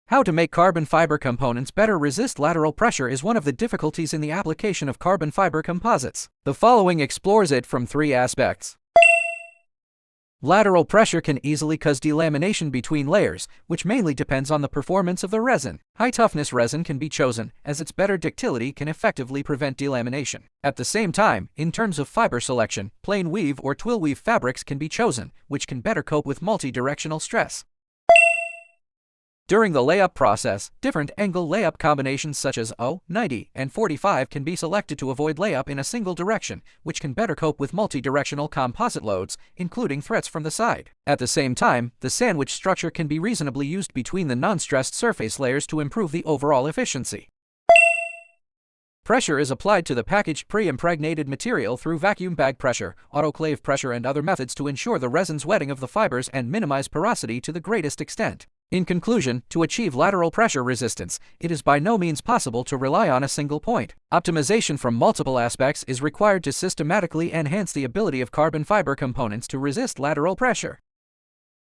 How to make carbon fiber components better resist lateral pressure is one of the difficulties in the application of carbon fiber composites. The following explores it from 3 aspects. Lateral pressure can easily cause delamination between layers, which mainly depends on the performance of the resin. High-toughness resin can be chosen, as its better ductility can effectively prevent delamination. At the same time, in terms of fiber selection, plain weave or twill weave fabrics can be chosen, which can better cope with multi-directional stress. During the layup process, different angle layup combinations such as 0, 90, and 45 can be selected to avoid layup in a single direction, which can better cope with multi-directional composite loads, including threats from the side. At the same time, the sandwich structure can be reasonably used between the non-stressed surface layers to improve the overall efficiency. Pressure is applied to the packaged pre-impregnated material through vacuum bag pressure, autoclave pressure, and other methods to ensure the resin's wetting of the fibers and minimize porosity to the greatest extent. In conclusion, to achieve lateral pressure resistance, it is by no means possible to rely on a single point. Optimization from multiple aspects is required to systematically enhance the ability of carbon fiber components to resist lateral pressure.